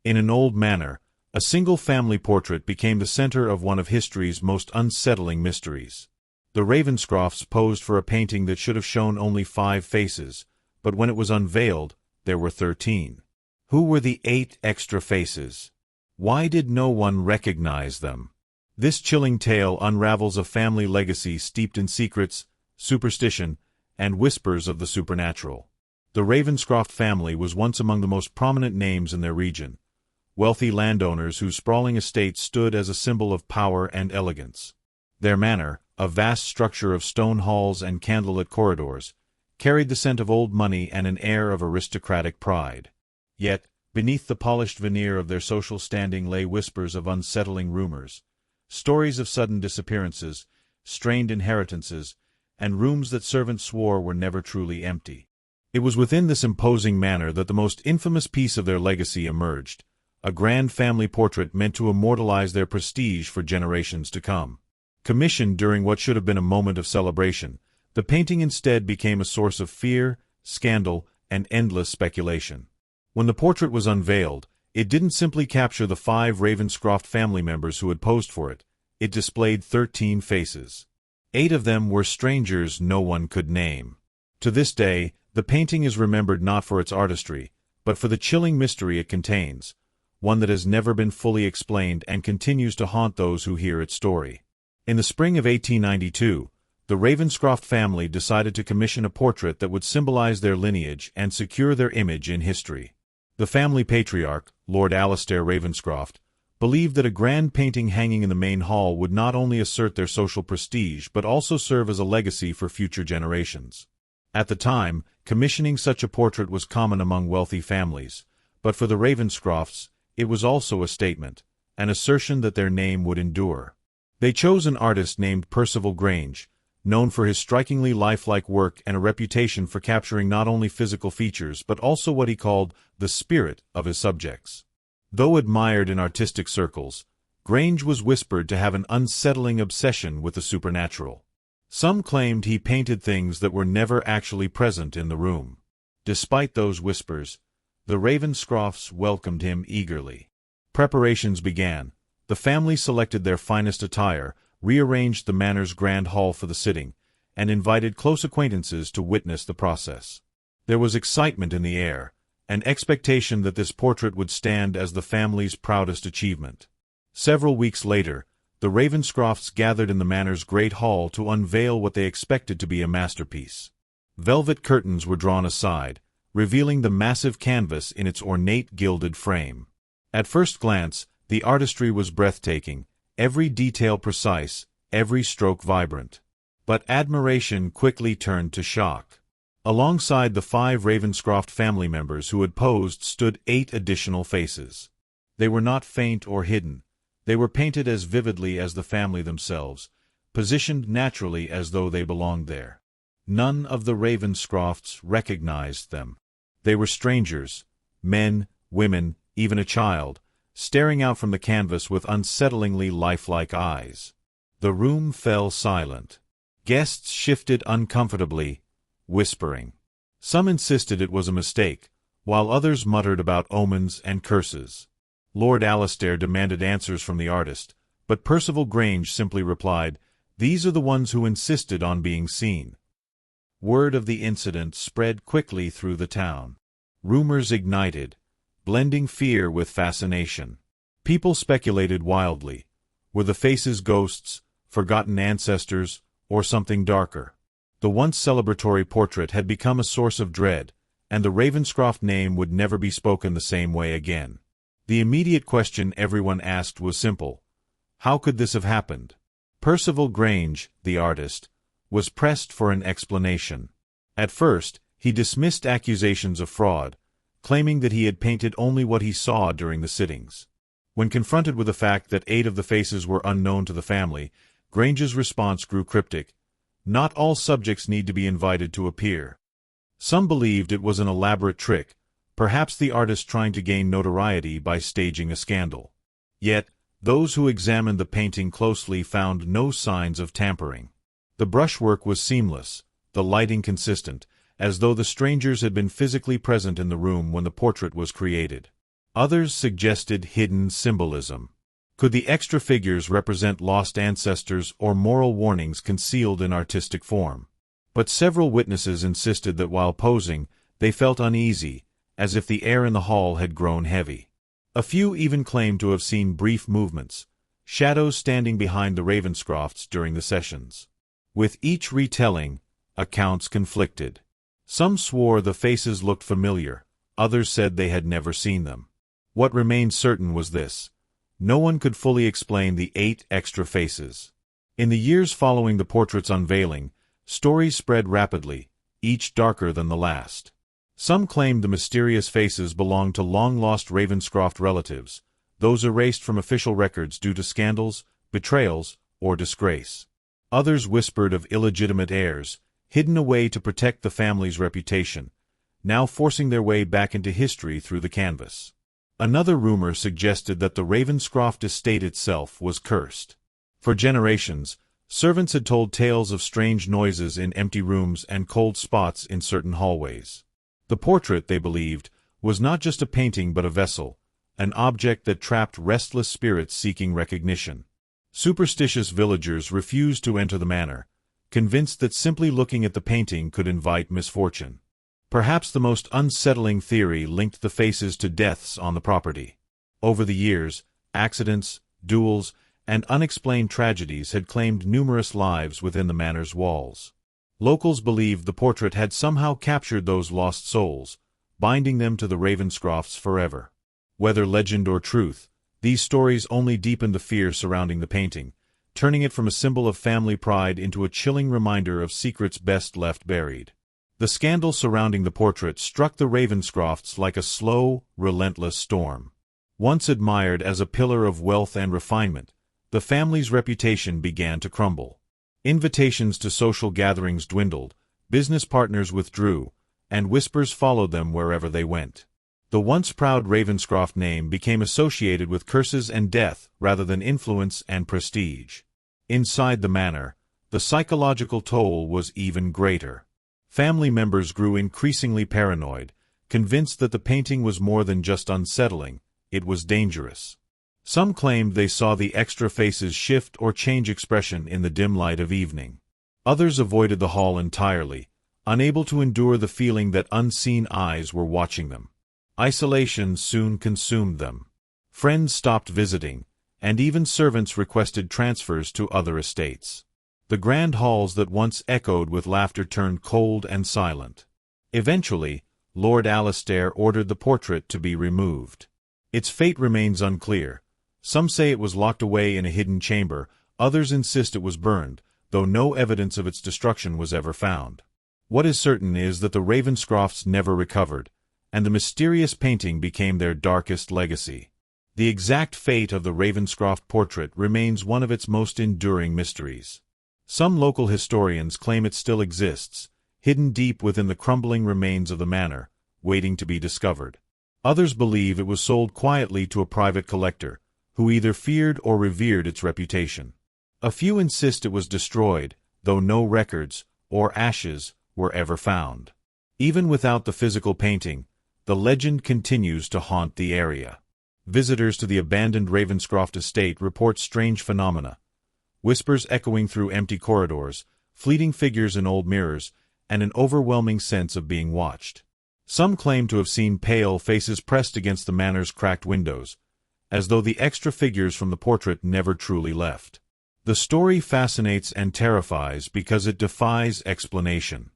In an old manor, a single family portrait became the center of one of history's most unsettling mysteries. The Ravenscrofts posed for a painting that should have shown only 5 faces, but when it was unveiled, there were 13. Who were the 8 extra faces? Why did no one recognize them? This chilling tale unravels a family legacy steeped in secrets, superstition, and whispers of the supernatural. The Ravenscroft family was once among the most prominent names in their region, wealthy landowners whose sprawling estates stood as a symbol of power and elegance. Their manor, a vast structure of stone halls and candlelit corridors, carried the scent of old money and an air of aristocratic pride. Yet, beneath the polished veneer of their social standing lay whispers of unsettling rumors, stories of sudden disappearances, strained inheritances, and rooms that servants swore were never truly empty. It was within this imposing manor that the most infamous piece of their legacy emerged, a grand family portrait meant to immortalize their prestige for generations to come. Commissioned during what should have been a moment of celebration, the painting instead became a source of fear, scandal, and endless speculation. When the portrait was unveiled, it didn't simply capture the 5 Ravenscroft family members who had posed for it. It displayed 13 faces. 8 of them were strangers no one could name. To this day, the painting is remembered not for its artistry, but for the chilling mystery it contains, one that has never been fully explained and continues to haunt those who hear its story. In the spring of 1892, the Ravenscroft family decided to commission a portrait that would symbolize their lineage and secure their image in history. The family patriarch, Lord Alastair Ravenscroft, believed that a grand painting hanging in the main hall would not only assert their social prestige but also serve as a legacy for future generations. At the time, commissioning such a portrait was common among wealthy families, but for the Ravenscrofts, it was also a statement, an assertion that their name would endure. They chose an artist named Percival Grange, known for his strikingly lifelike work and a reputation for capturing not only physical features but also what he called the spirit of his subjects. Though admired in artistic circles, Grange was whispered to have an unsettling obsession with the supernatural. Some claimed he painted things that were never actually present in the room. Despite those whispers, the Ravenscrofts welcomed him eagerly. Preparations began. The family selected their finest attire, rearranged the manor's grand hall for the sitting, and invited close acquaintances to witness the process. There was excitement in the air, an expectation that this portrait would stand as the family's proudest achievement. Several weeks later, the Ravenscrofts gathered in the manor's great hall to unveil what they expected to be a masterpiece. Velvet curtains were drawn aside, revealing the massive canvas in its ornate gilded frame. At first glance, the artistry was breathtaking, every detail precise, every stroke vibrant. But admiration quickly turned to shock. Alongside the 5 Ravenscroft family members who had posed stood 8 additional faces. They were not faint or hidden. They were painted as vividly as the family themselves, positioned naturally as though they belonged there. None of the Ravenscrofts recognized them. They were strangers, men, women, even a child, staring out from the canvas with unsettlingly lifelike eyes. The room fell silent. Guests shifted uncomfortably, whispering. Some insisted it was a mistake, while others muttered about omens and curses. Lord Alastair demanded answers from the artist, but Percival Grange simply replied, "These are the ones who insisted on being seen." Word of the incident spread quickly through the town. Rumors ignited, blending fear with fascination. People speculated wildly. Were the faces ghosts, forgotten ancestors, or something darker? The once celebratory portrait had become a source of dread, and the Ravenscroft name would never be spoken the same way again. The immediate question everyone asked was simple. How could this have happened? Percival Grange, the artist, was pressed for an explanation. At first, he dismissed accusations of fraud, claiming that he had painted only what he saw during the sittings. When confronted with the fact that 8 of the faces were unknown to the family, Grange's response grew cryptic. Not all subjects need to be invited to appear. Some believed it was an elaborate trick, perhaps the artist trying to gain notoriety by staging a scandal. Yet, those who examined the painting closely found no signs of tampering. The brushwork was seamless, the lighting consistent, as though the strangers had been physically present in the room when the portrait was created. Others suggested hidden symbolism. Could the extra figures represent lost ancestors or moral warnings concealed in artistic form? But several witnesses insisted that while posing, they felt uneasy, as if the air in the hall had grown heavy. A few even claimed to have seen brief movements, shadows standing behind the Ravenscrofts during the sessions. With each retelling, accounts conflicted. Some swore the faces looked familiar, others said they had never seen them. What remained certain was this: no one could fully explain the 8 extra faces. In the years following the portrait's unveiling, stories spread rapidly, each darker than the last. Some claimed the mysterious faces belonged to long-lost Ravenscroft relatives, those erased from official records due to scandals, betrayals, or disgrace. Others whispered of illegitimate heirs, hidden away to protect the family's reputation, now forcing their way back into history through the canvas. Another rumor suggested that the Ravenscroft estate itself was cursed. For generations, servants had told tales of strange noises in empty rooms and cold spots in certain hallways. The portrait, they believed, was not just a painting but a vessel, an object that trapped restless spirits seeking recognition. Superstitious villagers refused to enter the manor, convinced that simply looking at the painting could invite misfortune. Perhaps the most unsettling theory linked the faces to deaths on the property. Over the years, accidents, duels, and unexplained tragedies had claimed numerous lives within the manor's walls. Locals believed the portrait had somehow captured those lost souls, binding them to the Ravenscrofts forever. Whether legend or truth, these stories only deepened the fear surrounding the painting, turning it from a symbol of family pride into a chilling reminder of secrets best left buried. The scandal surrounding the portrait struck the Ravenscrofts like a slow, relentless storm. Once admired as a pillar of wealth and refinement, the family's reputation began to crumble. Invitations to social gatherings dwindled, business partners withdrew, and whispers followed them wherever they went. The once proud Ravenscroft name became associated with curses and death rather than influence and prestige. Inside the manor, the psychological toll was even greater. Family members grew increasingly paranoid, convinced that the painting was more than just unsettling, it was dangerous. Some claimed they saw the extra faces shift or change expression in the dim light of evening. Others avoided the hall entirely, unable to endure the feeling that unseen eyes were watching them. Isolation soon consumed them. Friends stopped visiting, and even servants requested transfers to other estates. The grand halls that once echoed with laughter turned cold and silent. Eventually, Lord Alastair ordered the portrait to be removed. Its fate remains unclear. Some say it was locked away in a hidden chamber, others insist it was burned, though no evidence of its destruction was ever found. What is certain is that the Ravenscrofts never recovered, and the mysterious painting became their darkest legacy. The exact fate of the Ravenscroft portrait remains one of its most enduring mysteries. Some local historians claim it still exists, hidden deep within the crumbling remains of the manor, waiting to be discovered. Others believe it was sold quietly to a private collector, who either feared or revered its reputation. A few insist it was destroyed, though no records, or ashes, were ever found. Even without the physical painting, the legend continues to haunt the area. Visitors to the abandoned Ravenscroft estate report strange phenomena. Whispers echoing through empty corridors, fleeting figures in old mirrors, and an overwhelming sense of being watched. Some claim to have seen pale faces pressed against the manor's cracked windows, as though the extra figures from the portrait never truly left. The story fascinates and terrifies because it defies explanation.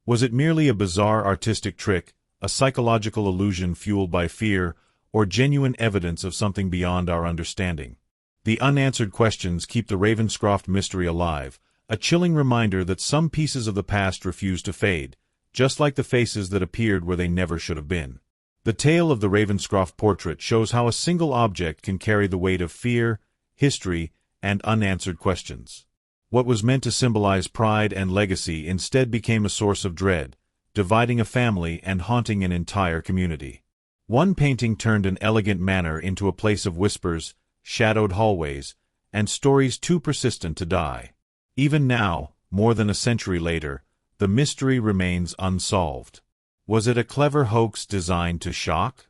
Was it merely a bizarre artistic trick, a psychological illusion fueled by fear, or genuine evidence of something beyond our understanding? The unanswered questions keep the Ravenscroft mystery alive, a chilling reminder that some pieces of the past refuse to fade, just like the faces that appeared where they never should have been. The tale of the Ravenscroft portrait shows how a single object can carry the weight of fear, history, and unanswered questions. What was meant to symbolize pride and legacy instead became a source of dread, dividing a family and haunting an entire community. One painting turned an elegant manor into a place of whispers, shadowed hallways, and stories too persistent to die. Even now, more than a century later, the mystery remains unsolved. Was it a clever hoax designed to shock?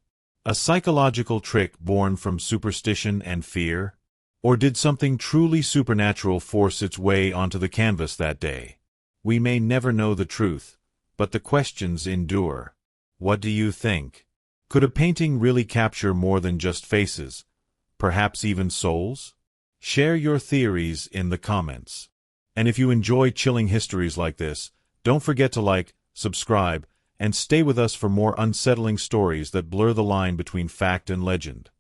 A psychological trick born from superstition and fear? Or did something truly supernatural force its way onto the canvas that day? We may never know the truth, but the questions endure. What do you think? Could a painting really capture more than just faces, perhaps even souls? Share your theories in the comments. And if you enjoy chilling histories like this, don't forget to like, subscribe, and stay with us for more unsettling stories that blur the line between fact and legend.